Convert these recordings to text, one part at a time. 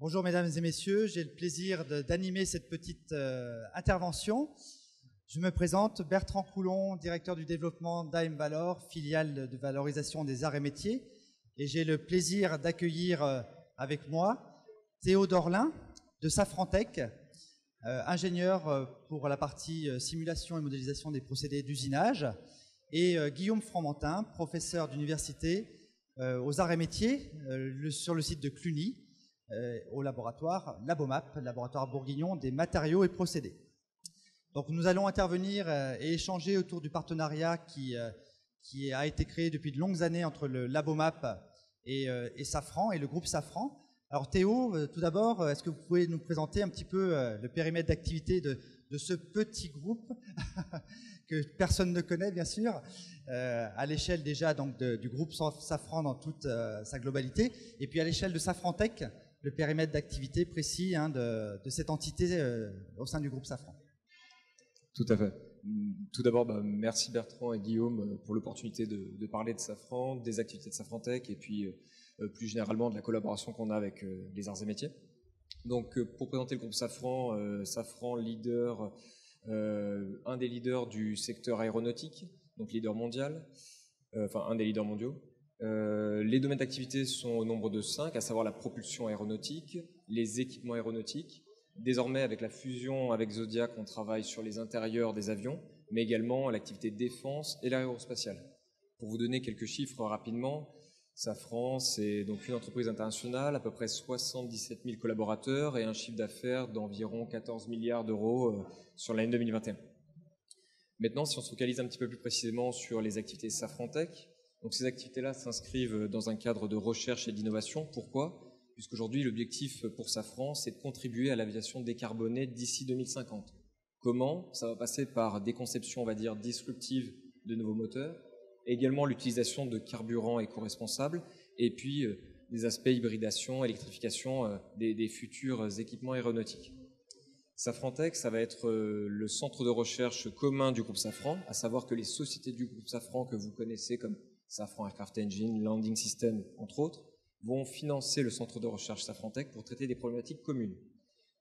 Bonjour mesdames et messieurs, j'ai le plaisir d'animer cette petite intervention. Je me présente, Bertrand Coulon, directeur du développement d'AIM Valor, filiale de valorisation des arts et métiers. Et j'ai le plaisir d'accueillir avec moi Théo Dorlin de Safrantech, ingénieur pour la partie simulation et modélisation des procédés d'usinage, et Guillaume Fromentin, professeur d'université aux arts et métiers sur le site de Cluny, au laboratoire Labomap, laboratoire bourguignon des matériaux et procédés. Donc nous allons intervenir et échanger autour du partenariat qui a été créé depuis de longues années entre le Labomap et Safran et le groupe Safran. Alors Théo, tout d'abord, est-ce que vous pouvez nous présenter un petit peu le périmètre d'activité de ce petit groupe que personne ne connaît bien sûr, à l'échelle déjà donc du groupe Safran dans toute sa globalité, et puis à l'échelle de Safrantech, le périmètre d'activité précis de cette entité au sein du groupe Safran. Tout à fait. Tout d'abord, merci Bertrand et Guillaume pour l'opportunité de parler de Safran, des activités de Safrantech et puis plus généralement de la collaboration qu'on a avec les arts et métiers. Donc pour présenter le groupe Safran, Safran leader, un des leaders du secteur aéronautique, donc leader mondial, enfin un des leaders mondiaux. Les domaines d'activité sont au nombre de 5, à savoir la propulsion aéronautique, les équipements aéronautiques. Désormais, avec la fusion avec Zodiac, on travaille sur les intérieurs des avions, mais également l'activité défense et l'aérospatiale. Pour vous donner quelques chiffres rapidement, Safran, c'est donc une entreprise internationale, à peu près 77 000 collaborateurs et un chiffre d'affaires d'environ 14 milliards d'euros sur l'année 2021. Maintenant, si on se focalise un petit peu plus précisément sur les activités Safrantech, donc ces activités-là s'inscrivent dans un cadre de recherche et d'innovation. Pourquoi ? Puisqu'aujourd'hui, l'objectif pour Safran, c'est de contribuer à l'aviation décarbonée d'ici 2050. Comment ? Ça va passer par des conceptions, on va dire, disruptives de nouveaux moteurs, également l'utilisation de carburants éco-responsables, et puis des aspects hybridation, électrification des futurs équipements aéronautiques. Safrantech, ça va être le centre de recherche commun du groupe Safran, à savoir que les sociétés du groupe Safran que vous connaissez comme Safran Aircraft Engine, Landing System, entre autres, vont financer le centre de recherche Safrantech pour traiter des problématiques communes.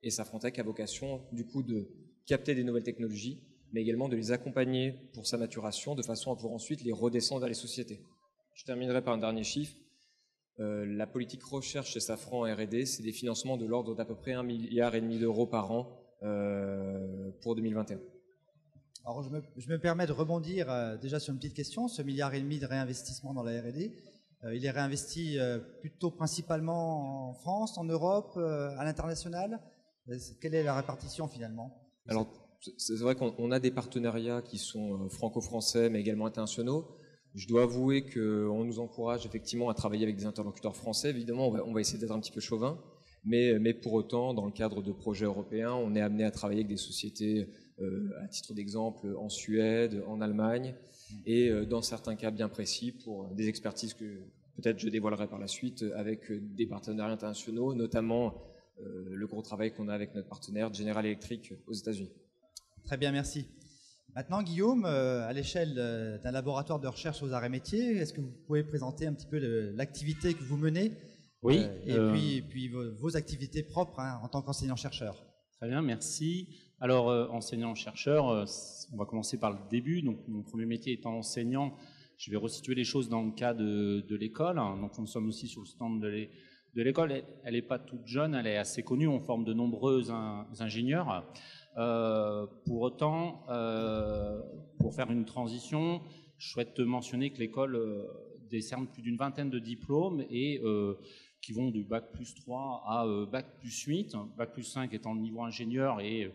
Et Safrantech a vocation, du coup, de capter des nouvelles technologies, mais également de les accompagner pour sa maturation, de façon à pouvoir ensuite les redescendre vers les sociétés. Je terminerai par un dernier chiffre. La politique recherche chez Safran R&D, c'est des financements de l'ordre d'à peu près 1,5 milliard d'euros par an pour 2021. Alors je me permets de rebondir déjà sur une petite question. Ce 1,5 milliard de réinvestissement dans la R&D, il est réinvesti plutôt principalement en France, en Europe, à l'international. Quelle est la répartition finalement ? Alors, c'est vrai qu'on a des partenariats qui sont franco-français, mais également internationaux. Je dois avouer qu'on nous encourage effectivement à travailler avec des interlocuteurs français. Évidemment, on va essayer d'être un petit peu chauvin, mais pour autant, dans le cadre de projets européens, on est amené à travailler avec des sociétés, à titre d'exemple, en Suède, en Allemagne, et dans certains cas bien précis pour des expertises que peut-être je dévoilerai par la suite avec des partenariats internationaux, notamment le gros travail qu'on a avec notre partenaire General Electric aux États-Unis. Très bien, merci. Maintenant, Guillaume, à l'échelle d'un laboratoire de recherche aux arts et métiers, est-ce que vous pouvez présenter un petit peu l'activité que vous menez ? Oui. Et puis vos activités propres en tant qu'enseignant-chercheur. Très bien, merci. Alors, enseignant-chercheur, on va commencer par le début. Donc, mon premier métier étant enseignant, je vais resituer les choses dans le cas de l'école. Donc, nous sommes aussi sur le stand de l'école. Elle n'est pas toute jeune, elle est assez connue. On forme de nombreux ingénieurs. Pour autant, pour faire une transition, je souhaite mentionner que l'école décerne plus d'une vingtaine de diplômes et qui vont du bac plus 3 à bac plus 8, bac plus 5 étant le niveau ingénieur et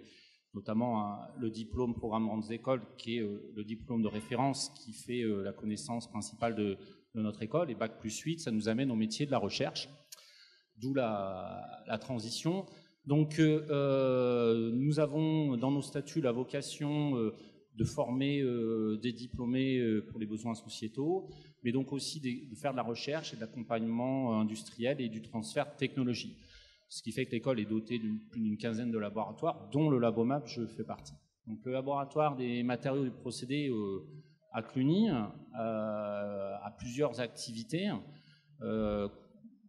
notamment le diplôme programme grandes écoles qui est le diplôme de référence qui fait la connaissance principale de notre école, et bac plus 8, ça nous amène au métier de la recherche, d'où la transition. Donc nous avons dans nos statuts la vocation de former des diplômés pour les besoins sociétaux, mais donc aussi de faire de la recherche et de l'accompagnement industriel et du transfert de technologie. Ce qui fait que l'école est dotée d'une quinzaine de laboratoires, dont le Labomap, je fais partie. Donc le laboratoire des matériaux et des procédés à Cluny a plusieurs activités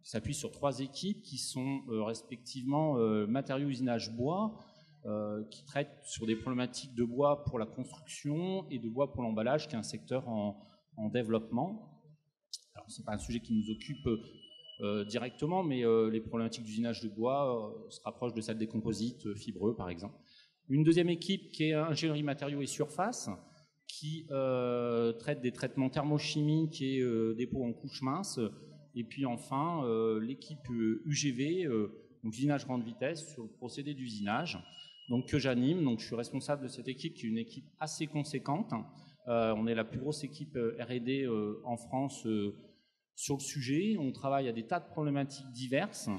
s'appuie sur 3 équipes qui sont respectivement matériaux usinage bois, qui traitent sur des problématiques de bois pour la construction et de bois pour l'emballage, qui est un secteur en développement. Alors, ce n'est pas un sujet qui nous occupe directement, mais les problématiques d'usinage de bois se rapprochent de celles des composites fibreux, par exemple. Une deuxième équipe qui est ingénierie matériaux et surface, qui traite des traitements thermochimiques et dépôts en couche mince. Et puis enfin, l'équipe UGV, donc usinage grande vitesse, sur le procédé d'usinage, donc que j'anime. Donc je suis responsable de cette équipe, qui est une équipe assez conséquente. On est la plus grosse équipe R&D en France sur le sujet. On travaille à des tas de problématiques diverses,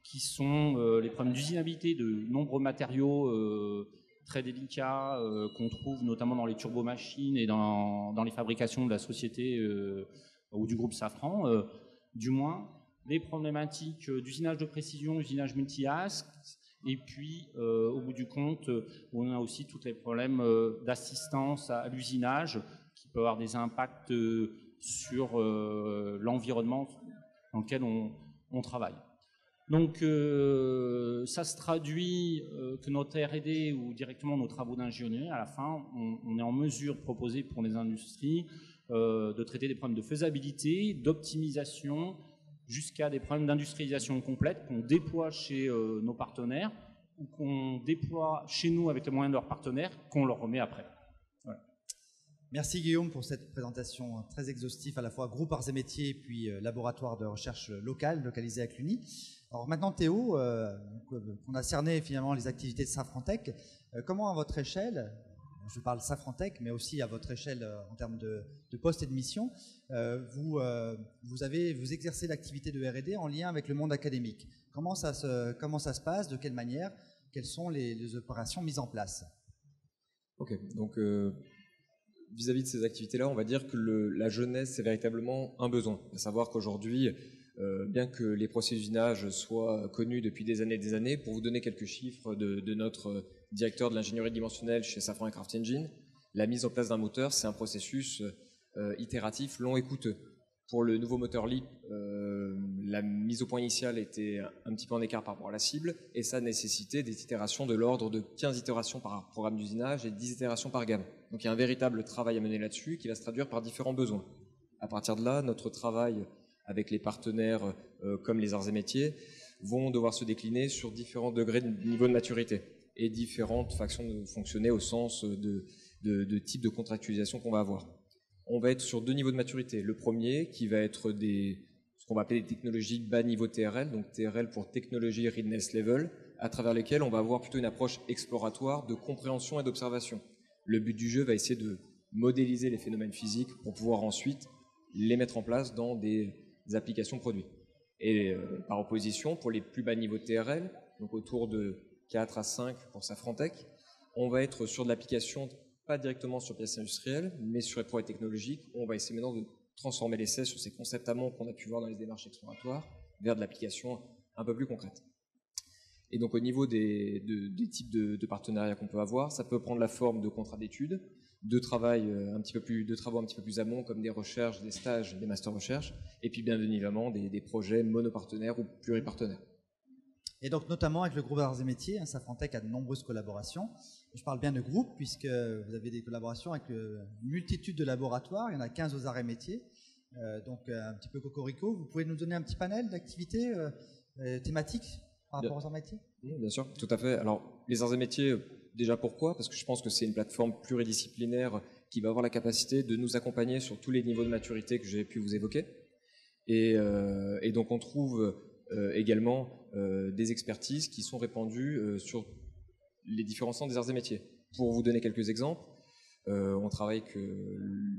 qui sont les problèmes d'usinabilité de nombreux matériaux très délicats qu'on trouve notamment dans les turbomachines et dans les fabrications de la société ou du groupe Safran, du moins les problématiques d'usinage de précision, usinage multi-axe, et puis au bout du compte, on a aussi tous les problèmes d'assistance à l'usinage qui peuvent avoir des impacts sur l'environnement dans lequel on travaille. Donc, ça se traduit que notre R&D ou directement nos travaux d'ingénierie, à la fin, on est en mesure de proposer pour les industries de traiter des problèmes de faisabilité, d'optimisation, jusqu'à des problèmes d'industrialisation complète qu'on déploie chez nos partenaires ou qu'on déploie chez nous avec les moyens de leurs partenaires, qu'on leur remet après. Voilà. Merci Guillaume pour cette présentation très exhaustive, à la fois groupe arts et métiers et puis laboratoire de recherche local, localisé à Cluny. Alors maintenant Théo, on a cerné finalement les activités de Safrantech. Comment à votre échelle, je parle Safrantech, mais aussi à votre échelle en termes de poste et de mission, vous exercez l'activité de R&D en lien avec le monde académique. Comment ça se passe, de quelle manière, quelles sont les opérations mises en place? Ok, donc vis-à-vis de ces activités-là, on va dire que la jeunesse, c'est véritablement un besoin. À savoir qu'aujourd'hui, bien que les procès d'usinage soient connus depuis des années, pour vous donner quelques chiffres de notre directeur de l'ingénierie dimensionnelle chez Safran Aircraft Engine, la mise en place d'un moteur, c'est un processus itératif, long et coûteux. Pour le nouveau moteur LEAP, la mise au point initiale était un petit peu en écart par rapport à la cible, et ça nécessitait des itérations de l'ordre de 15 itérations par programme d'usinage et 10 itérations par gamme. Donc il y a un véritable travail à mener là-dessus qui va se traduire par différents besoins. À partir de là, notre travail avec les partenaires comme les arts et métiers vont devoir se décliner sur différents degrés de niveau de maturité et différentes façons de fonctionner au sens de type de contractualisation qu'on va avoir. On va être sur 2 niveaux de maturité. Le premier qui va être ce qu'on va appeler des technologies bas niveau TRL, donc TRL pour Technology Readiness Level, à travers lesquelles on va avoir plutôt une approche exploratoire de compréhension et d'observation. Le but du jeu va essayer de modéliser les phénomènes physiques pour pouvoir ensuite les mettre en place dans des applications produits. Et par opposition, pour les plus bas niveaux de TRL, donc autour de 4 à 5 pour Safrantech, on va être sur de l'application, pas directement sur pièces industrielles, mais sur les projets technologiques. On va essayer maintenant de transformer l'essai sur ces concepts amont qu'on a pu voir dans les démarches exploratoires vers de l'application un peu plus concrète. Et donc au niveau des types de partenariats qu'on peut avoir, ça peut prendre la forme de contrats d'études, de travaux un petit peu plus amont, comme des recherches, des stages, des masters recherche, et puis bien évidemment des projets monopartenaires ou pluripartenaires. Et donc notamment avec le groupe Arts et Métiers, Safrantech a de nombreuses collaborations. Je parle bien de groupe puisque vous avez des collaborations avec une multitude de laboratoires, il y en a 15 aux Arts et Métiers, donc un petit peu cocorico. Vous pouvez nous donner un petit panel d'activités thématiques par rapport aux Arts et Métiers? Oui, bien sûr, tout à fait. Alors les Arts et Métiers, déjà pourquoi? Parce que je pense que c'est une plateforme pluridisciplinaire qui va avoir la capacité de nous accompagner sur tous les niveaux de maturité que j'ai pu vous évoquer. Et donc on trouve également des expertises qui sont répandues sur les différents centres des arts et métiers. Pour vous donner quelques exemples, on travaille avec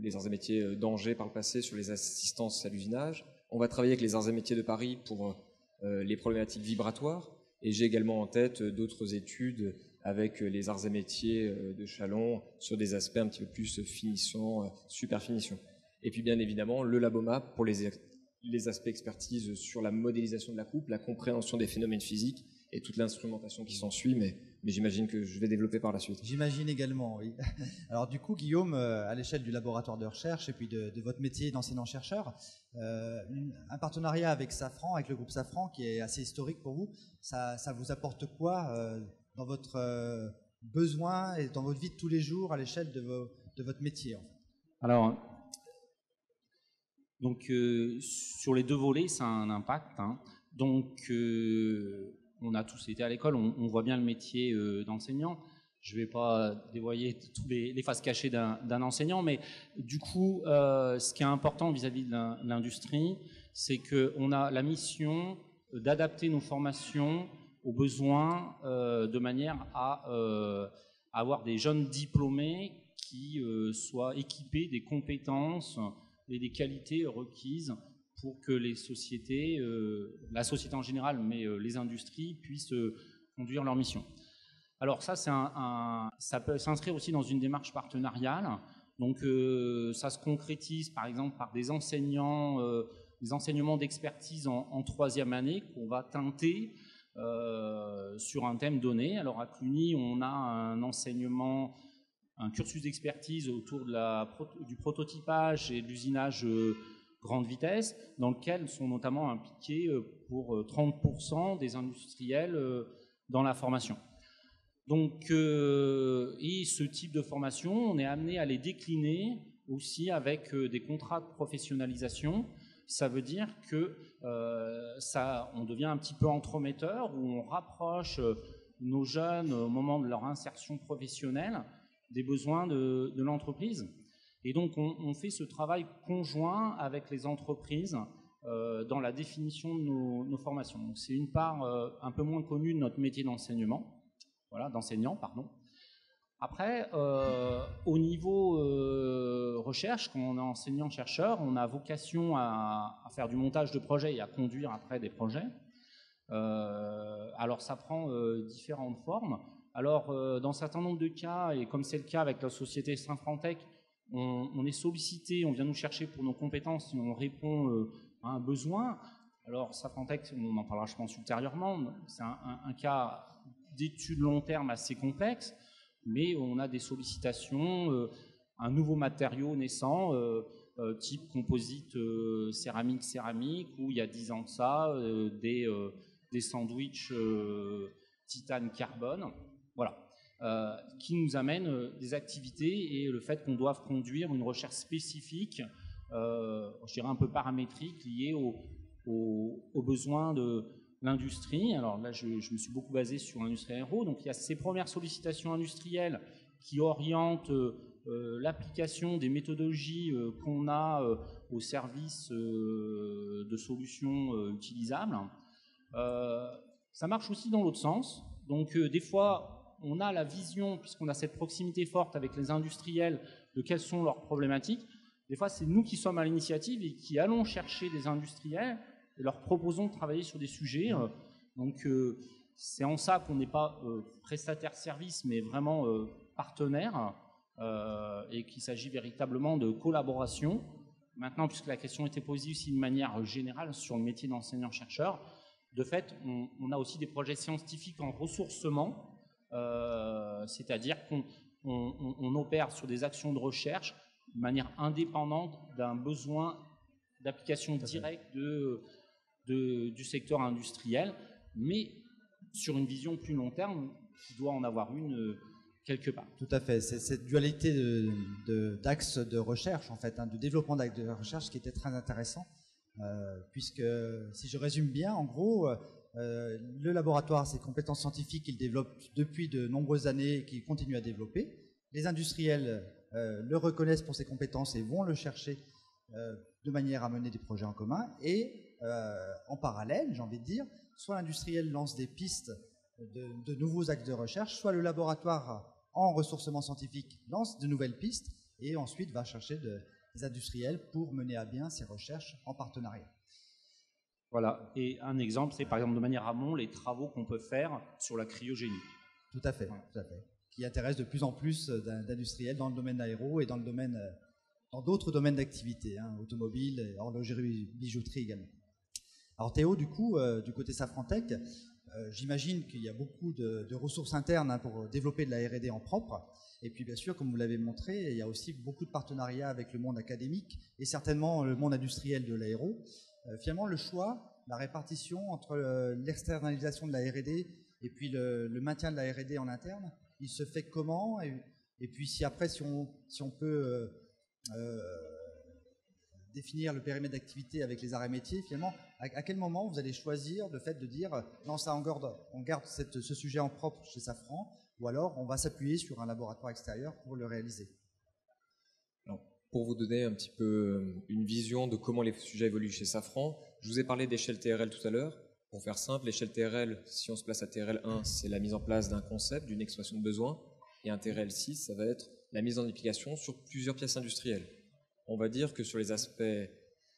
les arts et métiers d'Angers par le passé sur les assistances à l'usinage. On va travailler avec les arts et métiers de Paris pour les problématiques vibratoires. Et j'ai également en tête d'autres études avec les arts et métiers de Châlons sur des aspects un petit peu plus finissants, super finition. Et puis bien évidemment le Labomap pour les aspects expertise sur la modélisation de la coupe, la compréhension des phénomènes physiques et toute l'instrumentation qui s'ensuit, mais mais j'imagine que je vais développer par la suite. J'imagine également, oui. Alors du coup, Guillaume, à l'échelle du laboratoire de recherche et puis de votre métier d'enseignant-chercheur, un partenariat avec Safran, avec le groupe Safran, qui est assez historique pour vous, ça vous apporte quoi dans votre besoin et dans votre vie de tous les jours à l'échelle de votre métier en fait? Alors, donc, sur les deux volets, ça a un impact, hein. Donc, on a tous été à l'école, on voit bien le métier d'enseignant. Je ne vais pas dévoiler toutes les faces cachées d'un enseignant, mais du coup, ce qui est important vis-à-vis de l'industrie, c'est qu'on a la mission d'adapter nos formations aux besoins de manière à avoir des jeunes diplômés qui soient équipés des compétences et des qualités requises pour que les sociétés, la société en général, mais les industries puissent conduire leur mission. Alors ça, ça peut s'inscrire aussi dans une démarche partenariale. Donc ça se concrétise par exemple par des enseignants, des enseignements d'expertise en troisième année qu'on va teinter sur un thème donné. Alors à Cluny, on a un cursus d'expertise autour du prototypage et de l'usinage grande vitesse, dans lequel sont notamment impliqués pour 30% des industriels dans la formation. Donc, et ce type de formation, on est amené à les décliner aussi avec des contrats de professionnalisation. Ça veut dire que on devient un petit peu entremetteur, où on rapproche nos jeunes au moment de leur insertion professionnelle des besoins de l'entreprise. Et donc, on fait ce travail conjoint avec les entreprises dans la définition de nos formations. Donc, c'est une part un peu moins connue de notre métier d'enseignement, d'enseignant, pardon. Après, au niveau recherche, quand on est enseignant-chercheur, on a vocation à faire du montage de projets et à conduire après des projets. Alors, ça prend différentes formes. Alors, dans un certain nombre de cas, et comme c'est le cas avec la société Safrantech, on est sollicité, on vient nous chercher pour nos compétences et on répond à un besoin. Alors, Safrantech, on en parlera, je pense, ultérieurement. C'est un cas d'études long terme assez complexe, mais on a des sollicitations, un nouveau matériau naissant, type composite céramique, où il y a 10 ans de ça, des sandwichs titane-carbone. Voilà. Qui nous amène des activités et le fait qu'on doive conduire une recherche spécifique, je dirais un peu paramétrique, liée aux besoins de l'industrie. Alors là, je me suis beaucoup basé sur l'industrie aéro. Donc il y a ces premières sollicitations industrielles qui orientent l'application des méthodologies qu'on a au service de solutions utilisables. Ça marche aussi dans l'autre sens. Donc des fois, on a la vision, puisqu'on a cette proximité forte avec les industriels, de quelles sont leurs problématiques. Des fois, c'est nous qui sommes à l'initiative et qui allons chercher des industriels et leur proposons de travailler sur des sujets. Donc, c'est en ça qu'on n'est pas prestataire service, mais vraiment partenaire, et qu'il s'agit véritablement de collaboration. Maintenant, puisque la question était posée aussi de manière générale sur le métier d'enseignant-chercheur, de fait, on a aussi des projets scientifiques en ressourcement, c'est-à-dire qu'on opère sur des actions de recherche de manière indépendante d'un besoin d'application directe du secteur industriel, mais sur une vision plus long terme, qui doit en avoir une quelque part. Tout à fait, c'est cette dualité d'axes de recherche, en fait, de développement d'axes de recherche qui était très intéressant, puisque, si je résume bien, en gros, le laboratoire, ses compétences scientifiques qu'il développe depuis de nombreuses années et qu'il continue à développer. Les industriels le reconnaissent pour ses compétences et vont le chercher de manière à mener des projets en commun. Et en parallèle, j'ai envie de dire, soit l'industriel lance des pistes de nouveaux axes de recherche, soit le laboratoire en ressourcement scientifique lance de nouvelles pistes et ensuite va chercher des industriels pour mener à bien ces recherches en partenariat. Voilà, et un exemple, c'est par exemple de manière amont les travaux qu'on peut faire sur la cryogénie. Tout à fait, tout à fait. Qui intéresse de plus en plus d'industriels dans le domaine aéro et dans d'autres domaines d'activité, automobile, horlogerie, bijouterie également. Alors Théo, du coup, du côté Safrantech, J'imagine qu'il y a beaucoup de ressources internes pour développer de la R&D en propre. Et puis bien sûr, comme vous l'avez montré, il y a aussi beaucoup de partenariats avec le monde académique et certainement le monde industriel de l'aéro. Finalement, le choix, la répartition entre l'externalisation de la R&D et puis le maintien de la R&D en interne, il se fait comment? Et puis si après, si on peut définir le périmètre d'activité avec les arts et métiers, finalement, à quel moment vous allez choisir le fait de dire non, ça on garde ce sujet en propre chez Safran, ou alors on va s'appuyer sur un laboratoire extérieur pour le réaliser? Alors, pour vous donner un petit peu une vision de comment les sujets évoluent chez Safran, je vous ai parlé d'échelle TRL tout à l'heure. Pour faire simple, l'échelle TRL, si on se place à TRL 1, c'est la mise en place d'un concept, d'une expression de besoin, et un TRL 6, ça va être la mise en application sur plusieurs pièces industrielles. On va dire que sur les aspects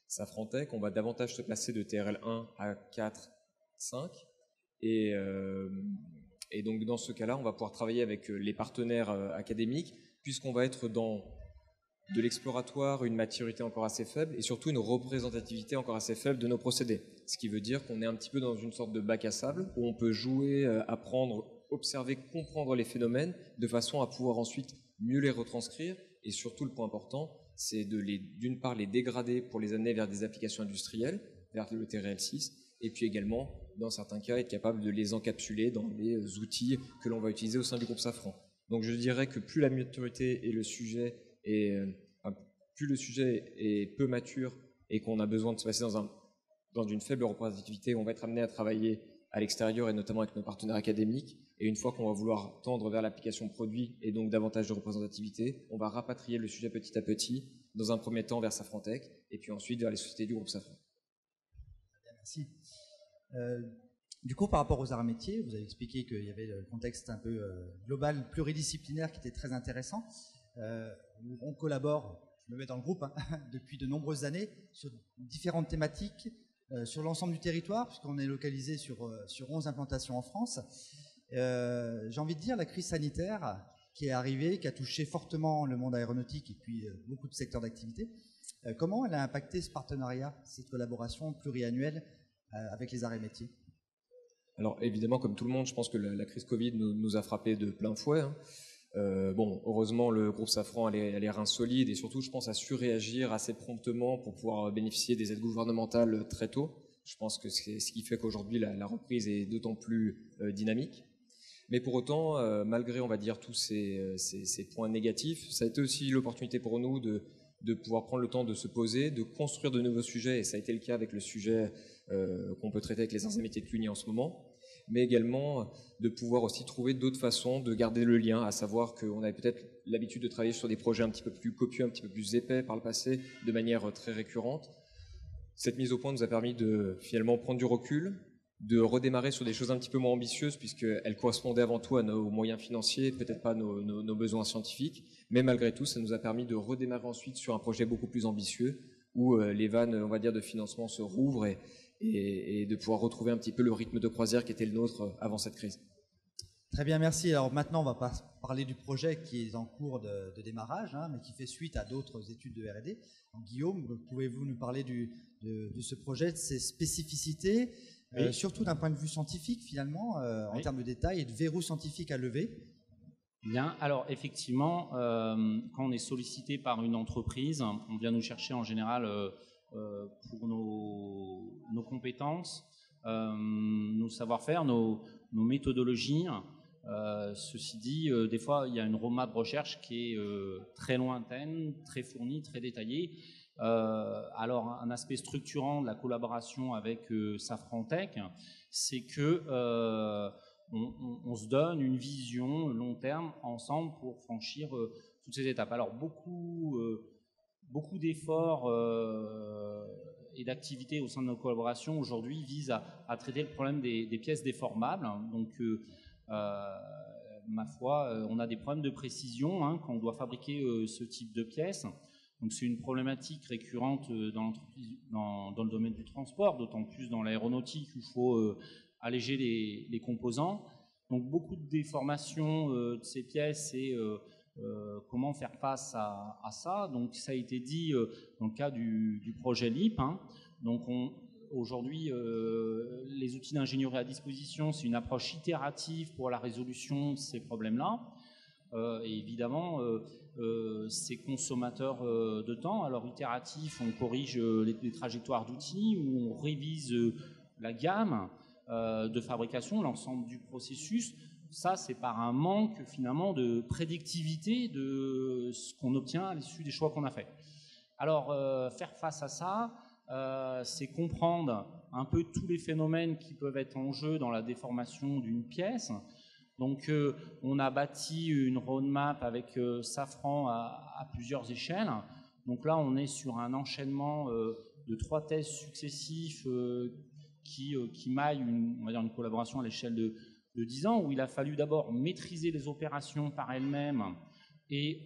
Safrantech, on va davantage se placer de TRL 1 à 4, 5, et donc dans ce cas-là, on va pouvoir travailler avec les partenaires académiques, puisqu'on va être dans de l'exploratoire, une maturité encore assez faible, et surtout une représentativité encore assez faible de nos procédés. Ce qui veut dire qu'on est un petit peu dans une sorte de bac à sable, où on peut jouer, apprendre, observer, comprendre les phénomènes, de façon à pouvoir ensuite mieux les retranscrire, et surtout le point important, c'est d'une part les dégrader pour les amener vers des applications industrielles, vers le TRL 6, et puis également, dans certains cas, être capable de les encapsuler dans les outils que l'on va utiliser au sein du groupe Safran. Donc je dirais que plus la maturité et le sujet plus le sujet est peu mature et qu'on a besoin de se passer dans une faible représentativité, on va être amené à travailler à l'extérieur et notamment avec nos partenaires académiques. Et une fois qu'on va vouloir tendre vers l'application produit et donc davantage de représentativité, on va rapatrier le sujet petit à petit, dans un premier temps vers Safrantech et puis ensuite vers les sociétés du groupe Safran. Merci. Du coup, par rapport aux arts et métiers, vous avez expliqué qu'il y avait le contexte un peu global, pluridisciplinaire qui était très intéressant. On collabore, je me mets dans le groupe, depuis de nombreuses années sur différentes thématiques sur l'ensemble du territoire, puisqu'on est localisé sur 11 implantations en France. J'ai envie de dire la crise sanitaire qui est arrivée, qui a touché fortement le monde aéronautique et puis beaucoup de secteurs d'activité. Comment elle a impacté ce partenariat, cette collaboration pluriannuelle avec les arts et métiers? Alors évidemment, comme tout le monde, je pense que la crise Covid nous a frappé de plein fouet. Bon, heureusement, le groupe Safran a les reins solides et surtout, je pense, a su réagir assez promptement pour pouvoir bénéficier des aides gouvernementales très tôt. Je pense que c'est ce qui fait qu'aujourd'hui, la reprise est d'autant plus dynamique. Mais pour autant, malgré, on va dire, tous ces points négatifs, ça a été aussi l'opportunité pour nous de pouvoir prendre le temps de se poser, de construire de nouveaux sujets, et ça a été le cas avec le sujet qu'on peut traiter avec les arts et métiers de Cluny en ce moment, mais également de pouvoir aussi trouver d'autres façons de garder le lien, à savoir qu'on avait peut-être l'habitude de travailler sur des projets un petit peu plus copieux, un petit peu plus épais par le passé, de manière très récurrente. Cette mise au point nous a permis de finalement prendre du recul, de redémarrer sur des choses un petit peu moins ambitieuses, puisqu'elles correspondaient avant tout à nos moyens financiers, peut-être pas nos besoins scientifiques, mais malgré tout, ça nous a permis de redémarrer ensuite sur un projet beaucoup plus ambitieux, où les vannes, on va dire, de financement se rouvrent et de pouvoir retrouver un petit peu le rythme de croisière qui était le nôtre avant cette crise. Très bien, merci. Alors maintenant, on va pas parler du projet qui est en cours de démarrage, mais qui fait suite à d'autres études de R&D. Donc, Guillaume, pouvez-vous nous parler de ce projet, de ses spécificités, oui. Surtout d'un point de vue scientifique finalement, en termes de détails et de verrous scientifiques à lever? Bien, alors effectivement, quand on est sollicité par une entreprise, on vient nous chercher en général pour nos compétences, nos savoir-faire, nos méthodologies. Ceci dit, des fois, il y a une roadmap de recherche qui est très lointaine, très fournie, très détaillée. Alors, un aspect structurant de la collaboration avec Safrantech, c'est que on se donne une vision long terme ensemble pour franchir toutes ces étapes. Alors, beaucoup d'efforts et d'activités au sein de nos collaborations aujourd'hui visent à traiter le problème des pièces déformables. Donc, ma foi, on a des problèmes de précision quand on doit fabriquer ce type de pièces. Donc, c'est une problématique récurrente dans l'entreprise, dans le domaine du transport, d'autant plus dans l'aéronautique où il faut alléger les composants. Donc, beaucoup de déformations de ces pièces et comment faire face à ça. Donc, ça a été dit dans le cas du projet LEAP. Donc, aujourd'hui, les outils d'ingénierie à disposition, c'est une approche itérative pour la résolution de ces problèmes-là. Et évidemment, c'est consommateur de temps. Alors, itératif, on corrige les trajectoires d'outils, ou on révise la gamme de fabrication, l'ensemble du processus. Ça, c'est par un manque finalement de prédictivité de ce qu'on obtient à l'issue des choix qu'on a faits. Alors, faire face à ça, c'est comprendre un peu tous les phénomènes qui peuvent être en jeu dans la déformation d'une pièce. Donc, on a bâti une roadmap avec Safran à plusieurs échelles. Donc là, on est sur un enchaînement de 3 tests successifs qui maillent on va dire une collaboration à l'échelle de 10 ans, où il a fallu d'abord maîtriser les opérations par elles-mêmes et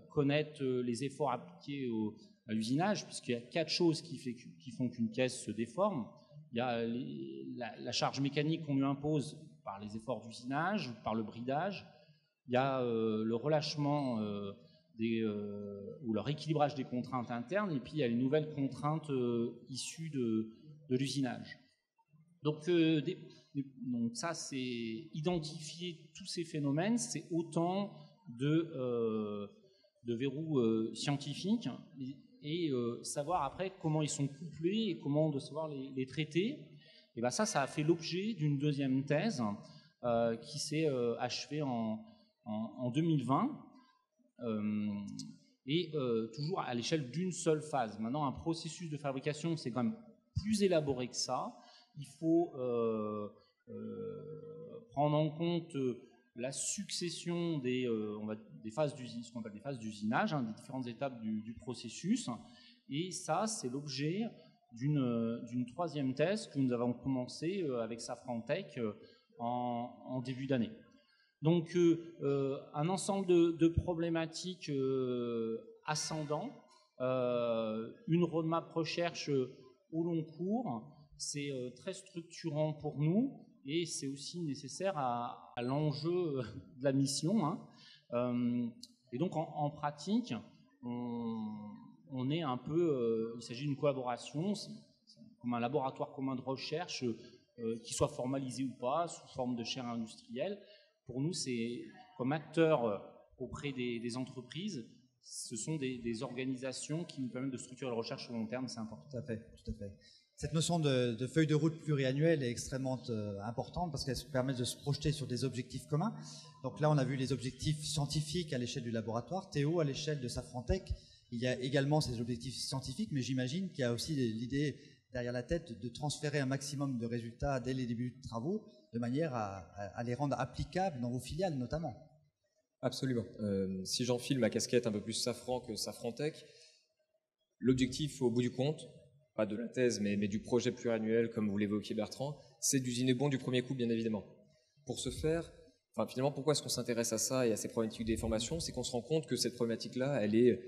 connaître les efforts appliqués à l'usinage, puisqu'il y a 4 choses qui font qu'une pièce se déforme. Il y a la charge mécanique qu'on lui impose par les efforts d'usinage, par le bridage. Il y a le relâchement ou le rééquilibrage des contraintes internes, et puis il y a les nouvelles contraintes issues de l'usinage. Donc ça, c'est identifier tous ces phénomènes, c'est autant de verrous scientifiques, et savoir après comment ils sont couplés et comment on doit savoir les traiter. Et ben ça a fait l'objet d'une deuxième thèse qui s'est achevée en 2020, et toujours à l'échelle d'une seule phase. Maintenant, un processus de fabrication, c'est quand même plus élaboré que ça. Il faut prendre en compte la succession des phases d'usinage, ce qu'on appelle des phases d'usinage, des différentes étapes du processus. Et ça, c'est l'objet d'une troisième thèse que nous avons commencé avec Safran Tech en début d'année. Donc, un ensemble de problématiques ascendant, une roadmap recherche au long cours, c'est très structurant pour nous, et c'est aussi nécessaire à l'enjeu de la mission. Et donc, en pratique, on est un peu, il s'agit d'une collaboration, comme un laboratoire commun de recherche qui soit formalisé ou pas, sous forme de chaire industrielle. Pour nous, c'est comme acteurs auprès des entreprises, ce sont des organisations qui nous permettent de structurer la recherche sur le long terme, c'est important. Tout à fait, tout à fait. Cette notion de feuille de route pluriannuelle est extrêmement importante parce qu'elle permet de se projeter sur des objectifs communs. Donc là, on a vu les objectifs scientifiques à l'échelle du laboratoire. Théo, à l'échelle de Safran Tech, il y a également ces objectifs scientifiques, mais j'imagine qu'il y a aussi l'idée derrière la tête de transférer un maximum de résultats dès les débuts de travaux, de manière à les rendre applicables dans vos filiales notamment. Absolument. Si j'enfile ma casquette un peu plus Safran que Safran Tech, l'objectif au bout du compte, pas de la thèse, mais du projet pluriannuel, comme vous l'évoquiez Bertrand, c'est d'usiner bon du premier coup, bien évidemment. Pour ce faire, finalement, pourquoi est-ce qu'on s'intéresse à ça et à ces problématiques de déformation? C'est qu'on se rend compte que cette problématique-là, elle est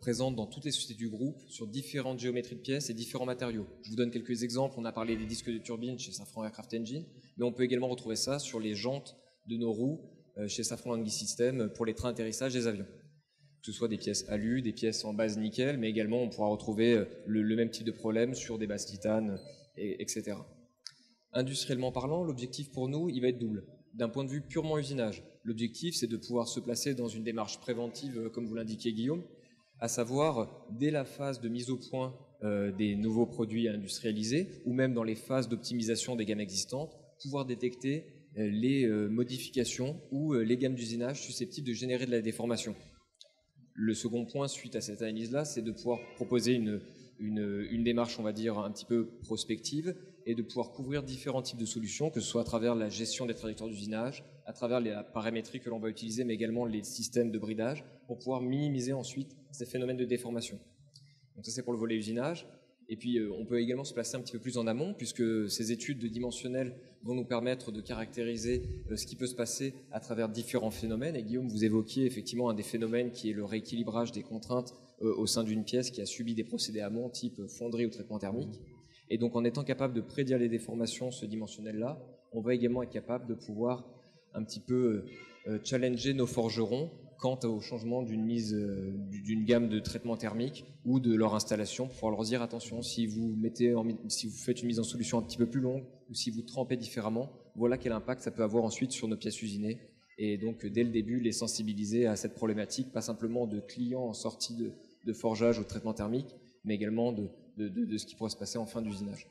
présente dans toutes les sociétés du groupe, sur différentes géométries de pièces et différents matériaux. Je vous donne quelques exemples. On a parlé des disques de turbine chez Safran Aircraft Engine, mais on peut également retrouver ça sur les jantes de nos roues chez Safran Landing System pour les trains d'atterrissage des avions. Que ce soit des pièces alu, des pièces en base nickel, mais également on pourra retrouver le même type de problème sur des bases titane, etc. Industriellement parlant, l'objectif pour nous, il va être double. D'un point de vue purement usinage, l'objectif c'est de pouvoir se placer dans une démarche préventive, comme vous l'indiquiez Guillaume, à savoir dès la phase de mise au point des nouveaux produits industrialisés, ou même dans les phases d'optimisation des gammes existantes, pouvoir détecter les modifications ou les gammes d'usinage susceptibles de générer de la déformation. Le second point, suite à cette analyse-là, c'est de pouvoir proposer une démarche, on va dire, un petit peu prospective et de pouvoir couvrir différents types de solutions, que ce soit à travers la gestion des trajectoires d'usinage, à travers la paramétrie que l'on va utiliser, mais également les systèmes de bridage, pour pouvoir minimiser ensuite ces phénomènes de déformation. Donc ça, c'est pour le volet usinage. Et puis, on peut également se placer un petit peu plus en amont, puisque ces études dimensionnelles vont nous permettre de caractériser ce qui peut se passer à travers différents phénomènes. Et Guillaume, vous évoquiez effectivement un des phénomènes qui est le rééquilibrage des contraintes au sein d'une pièce qui a subi des procédés amont, type fonderie ou traitement thermique. Et donc, en étant capable de prédire les déformations, ce dimensionnel-là, on va également être capable de pouvoir un petit peu challenger nos forgerons quant au changement d'une gamme de traitements thermiques ou de leur installation, pour pouvoir leur dire attention, si vous faites une mise en solution un petit peu plus longue ou si vous trempez différemment, voilà quel impact ça peut avoir ensuite sur nos pièces usinées. Et donc dès le début, les sensibiliser à cette problématique, pas simplement de clients en sortie de forgeage ou de traitement thermique, mais également de ce qui pourrait se passer en fin d'usinage.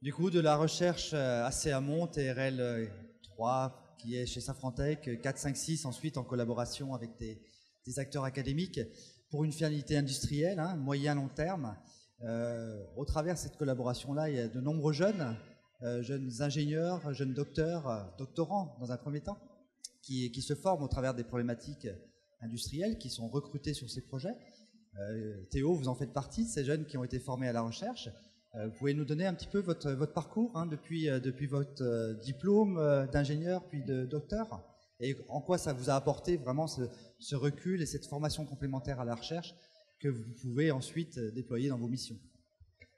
Du coup, de la recherche assez amont, TRL 3, qui est chez Safrantech, 4, 5, 6 ensuite en collaboration avec des acteurs académiques pour une finalité industrielle, moyen-long terme. Au travers de cette collaboration-là, il y a de nombreux jeunes ingénieurs, jeunes docteurs, doctorants dans un premier temps, qui se forment au travers des problématiques industrielles, qui sont recrutés sur ces projets. Théo, vous en faites partie de ces jeunes qui ont été formés à la recherche. Vous pouvez nous donner un petit peu votre parcours depuis votre diplôme d'ingénieur puis de docteur, et en quoi ça vous a apporté vraiment ce recul et cette formation complémentaire à la recherche que vous pouvez ensuite déployer dans vos missions.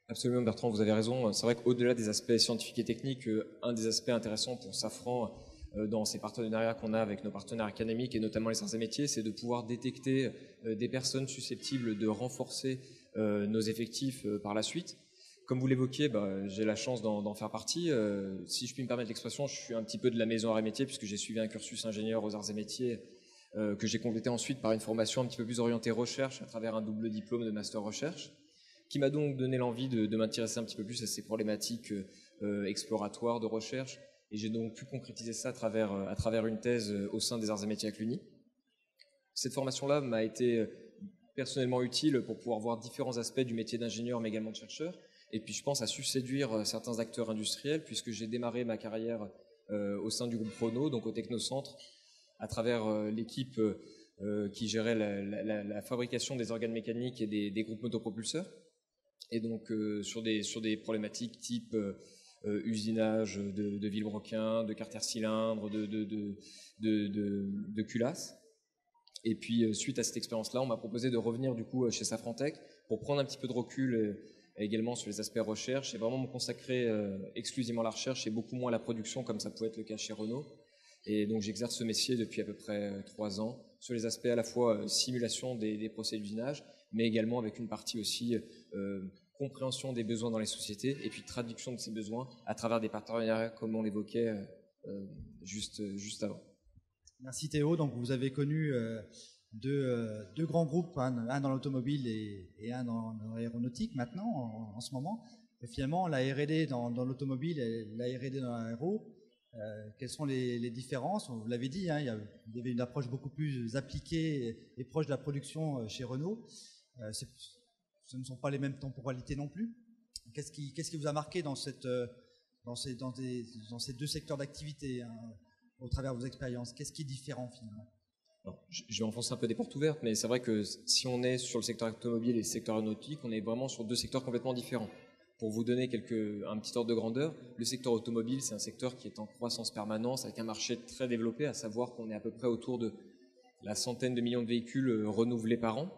Absolument Bertrand, vous avez raison. C'est vrai qu'au-delà des aspects scientifiques et techniques, un des aspects intéressants pour Safran dans ces partenariats qu'on a avec nos partenaires académiques et notamment les arts et métiers, c'est de pouvoir détecter des personnes susceptibles de renforcer nos effectifs par la suite. Comme vous l'évoquiez, j'ai la chance d'en faire partie. Si je puis me permettre l'expression, je suis un petit peu de la maison arts et métiers puisque j'ai suivi un cursus ingénieur aux arts et métiers que j'ai complété ensuite par une formation un petit peu plus orientée recherche à travers un double diplôme de master recherche, qui m'a donc donné l'envie de m'intéresser un petit peu plus à ces problématiques exploratoires de recherche. Et j'ai donc pu concrétiser ça à travers une thèse au sein des arts et métiers à Cluny. Cette formation-là m'a été personnellement utile pour pouvoir voir différents aspects du métier d'ingénieur, mais également de chercheur. Et puis je pense a su séduire certains acteurs industriels, puisque j'ai démarré ma carrière au sein du groupe Renault, donc au Technocentre, à travers l'équipe qui gérait la fabrication des organes mécaniques et des groupes motopropulseurs. Et donc sur des problématiques type usinage de vilebrequin, de carter-cylindre, de culasse. Et puis suite à cette expérience-là, on m'a proposé de revenir du coup chez Safrantech pour prendre un petit peu de recul également sur les aspects recherche et vraiment me consacrer exclusivement à la recherche et beaucoup moins à la production comme ça pouvait être le cas chez Renault. Et donc j'exerce ce métier depuis à peu près 3 ans sur les aspects à la fois simulation des procès d'usinage, mais également avec une partie aussi compréhension des besoins dans les sociétés et puis traduction de ces besoins à travers des partenariats comme on l'évoquait juste avant. Merci Théo. Donc vous avez connu deux grands groupes, un dans l'automobile et un dans l'aéronautique maintenant, en ce moment. Et finalement, la R&D dans l'automobile et la R&D dans l'aéro, quelles sont les différences? Vous l'avez dit, il y avait une approche beaucoup plus appliquée et proche de la production chez Renault. Ce ne sont pas les mêmes temporalités non plus. Qu'est-ce qui vous a marqué dans ces deux secteurs d'activité au travers de vos expériences? Qu'est-ce qui est différent finalement? Alors, je vais enfoncer un peu des portes ouvertes, mais c'est vrai que si on est sur le secteur automobile et le secteur aéronautique, on est vraiment sur deux secteurs complètement différents. Pour vous donner un petit ordre de grandeur, le secteur automobile, c'est un secteur qui est en croissance permanente, avec un marché très développé, à savoir qu'on est à peu près autour de la centaine de millions de véhicules renouvelés par an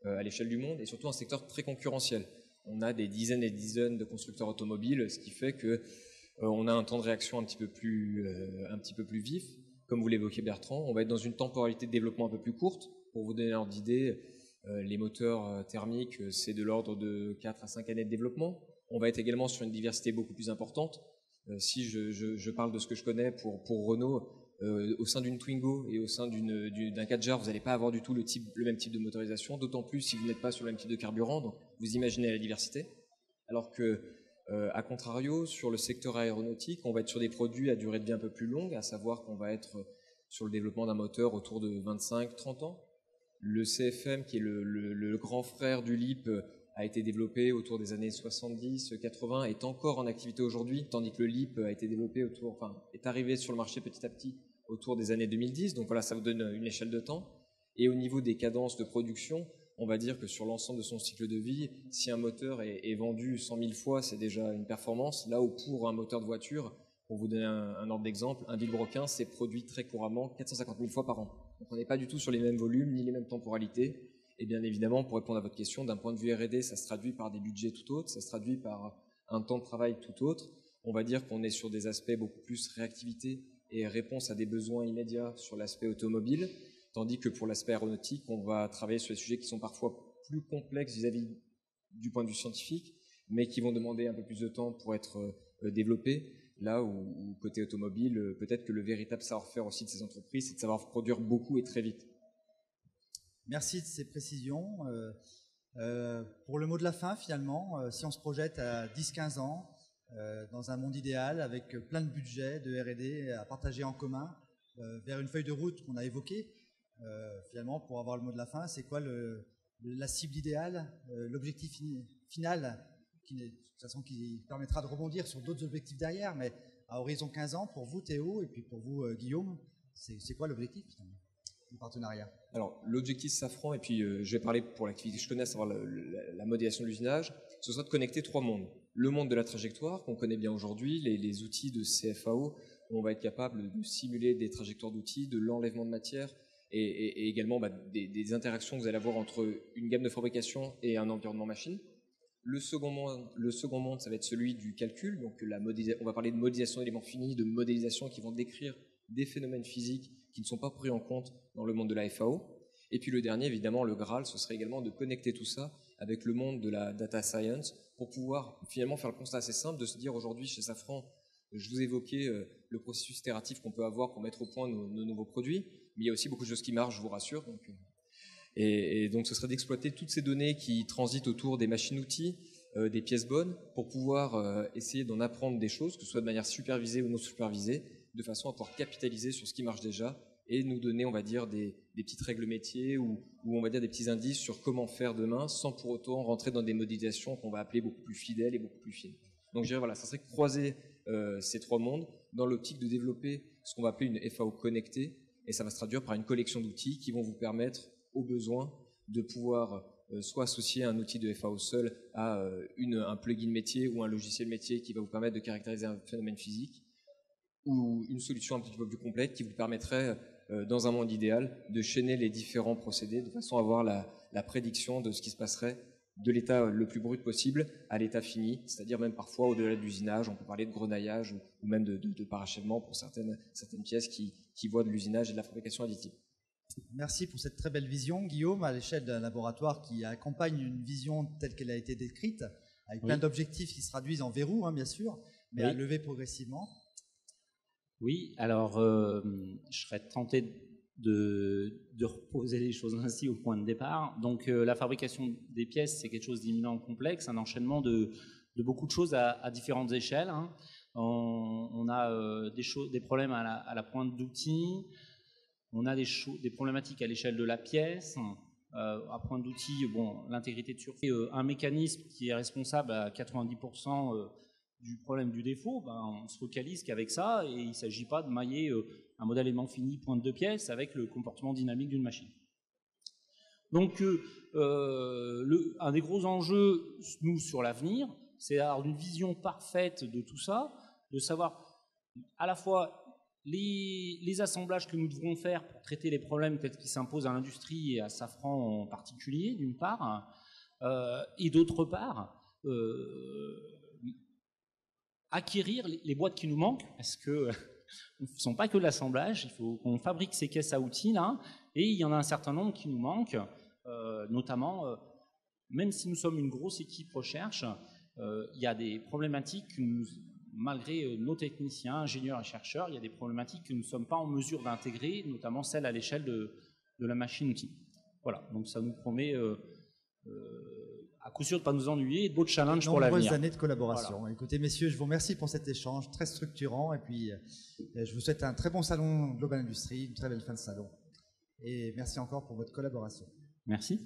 à l'échelle du monde, et surtout un secteur très concurrentiel. On a des dizaines et des dizaines de constructeurs automobiles, ce qui fait que on a un temps de réaction un petit peu plus vif. Comme vous l'évoquez Bertrand, on va être dans une temporalité de développement un peu plus courte. Pour vous donner un ordre d'idée, les moteurs thermiques, c'est de l'ordre de 4 à 5 années de développement. On va être également sur une diversité beaucoup plus importante. Si je parle de ce que je connais pour Renault, au sein d'une Twingo et au sein d'un Kadjar, vous n'allez pas avoir du tout le même type de motorisation, d'autant plus si vous n'êtes pas sur le même type de carburant, donc vous imaginez la diversité. Alors que, à contrario, sur le secteur aéronautique, on va être sur des produits à durée de vie un peu plus longue, à savoir qu'on va être sur le développement d'un moteur autour de 25-30 ans. Le CFM, qui est le grand frère du LEAP, a été développé autour des années 70-80, est encore en activité aujourd'hui, tandis que le LEAP a été développé est arrivé sur le marché petit à petit autour des années 2010. Donc voilà, ça vous donne une échelle de temps. Et au niveau des cadences de production, on va dire que sur l'ensemble de son cycle de vie, si un moteur est vendu 100 000 fois, c'est déjà une performance. Là où pour un moteur de voiture, pour vous donner un ordre d'exemple, un vilebrequin s'est produit très couramment 450 000 fois par an. Donc on n'est pas du tout sur les mêmes volumes ni les mêmes temporalités. Et bien évidemment, pour répondre à votre question, d'un point de vue R&D, ça se traduit par des budgets tout autres, ça se traduit par un temps de travail tout autre. On va dire qu'on est sur des aspects beaucoup plus réactivité et réponse à des besoins immédiats sur l'aspect automobile. tandis que pour l'aspect aéronautique, on va travailler sur des sujets qui sont parfois plus complexes vis-à-vis du point de vue scientifique, mais qui vont demander un peu plus de temps pour être développés. Là où côté automobile, peut-être que le véritable savoir-faire aussi de ces entreprises, c'est de savoir produire beaucoup et très vite. Merci de ces précisions. Pour le mot de la fin, finalement, si on se projette à 10-15 ans, dans un monde idéal, avec plein de budgets de R&D à partager en commun, vers une feuille de route qu'on a évoquée, finalement, pour avoir le mot de la fin, c'est quoi la cible idéale, l'objectif final, de toute façon, qui permettra de rebondir sur d'autres objectifs derrière, mais à horizon 15 ans, pour vous Théo, et puis pour vous Guillaume, c'est quoi l'objectif du partenariat? Alors, l'objectif Safran, et puis je vais parler pour l'activité que je connais, à savoir la modélisation de l'usinage, ce sera de connecter 3 mondes. Le monde de la trajectoire, qu'on connaît bien aujourd'hui, les outils de CFAO, où on va être capable de simuler des trajectoires d'outils, de l'enlèvement de matière, et également des interactions que vous allez avoir entre une gamme de fabrication et un environnement machine. Le second monde, ça va être celui du calcul, donc on va parler de modélisation d'éléments finis, de modélisation qui vont décrire des phénomènes physiques qui ne sont pas pris en compte dans le monde de la FAO. Et puis le dernier, évidemment, le Graal, ce serait également de connecter tout ça avec le monde de la data science pour pouvoir finalement faire le constat assez simple de se dire aujourd'hui chez Safran, je vous évoquais le processus itératif qu'on peut avoir pour mettre au point nos nouveaux produits, mais il y a aussi beaucoup de choses qui marchent, je vous rassure. Et donc ce serait d'exploiter toutes ces données qui transitent autour des machines-outils, des pièces bonnes, pour pouvoir essayer d'en apprendre des choses, que ce soit de manière supervisée ou non supervisée, de façon à pouvoir capitaliser sur ce qui marche déjà et nous donner, on va dire, des petites règles métiers ou on va dire des petits indices sur comment faire demain sans pour autant rentrer dans des modélisations qu'on va appeler beaucoup plus fidèles et beaucoup plus fines. Donc je dirais, voilà, ça serait croiser ces 3 mondes dans l'optique de développer ce qu'on va appeler une FAO connectée, et ça va se traduire par une collection d'outils qui vont vous permettre, au besoin, de pouvoir soit associer un outil de FAO seul à un plugin métier ou un logiciel métier qui va vous permettre de caractériser un phénomène physique, ou une solution un petit peu plus complète qui vous permettrait, dans un monde idéal, de chaîner les différents procédés de façon à avoir la prédiction de ce qui se passerait de l'état le plus brut possible à l'état fini, c'est-à-dire même parfois au-delà de l'usinage. On peut parler de grenaillage ou même de parachèvement pour certaines pièces qui voient de l'usinage et de la fabrication additive. Merci pour cette très belle vision, Guillaume, à l'échelle d'un laboratoire qui accompagne une vision telle qu'elle a été décrite, avec plein d'objectifs qui se traduisent en verrou, bien sûr, mais à lever progressivement. Oui, alors je serais tenté de reposer les choses ainsi au point de départ. Donc la fabrication des pièces, c'est quelque chose d'éminemment complexe, un enchaînement de beaucoup de choses à différentes échelles. Hein. On a des problèmes à la pointe d'outils, on a des problématiques à l'échelle de la pièce. À pointe d'outils, l'intégrité de surface, un mécanisme qui est responsable à 90% du problème du défaut, on se focalise qu'avec ça, et il ne s'agit pas de mailler un modèle aimant fini pointe de pièce avec le comportement dynamique d'une machine. Donc un des gros enjeux, nous, sur l'avenir, c'est d'avoir une vision parfaite de tout ça, de savoir à la fois les assemblages que nous devrons faire pour traiter les problèmes peut-être qui s'imposent à l'industrie et à Safran en particulier, d'une part, et d'autre part, acquérir les boîtes qui nous manquent, parce que ne sont pas que de l'assemblage, il faut qu'on fabrique ces caisses à outils là, et il y en a un certain nombre qui nous manquent, notamment, même si nous sommes une grosse équipe recherche, il y a des problématiques que malgré nos techniciens, ingénieurs et chercheurs, il y a des problématiques que nous ne sommes pas en mesure d'intégrer, notamment celles à l'échelle de la machine-outil. Voilà, donc ça nous promet à coup sûr de ne pas nous ennuyer et d'autres challenges pour l'avenir. Nombreuses années de collaboration. Voilà. Écoutez, messieurs, je vous remercie pour cet échange très structurant et puis je vous souhaite un très bon salon Global Industries, une très belle fin de salon. Et merci encore pour votre collaboration. Merci.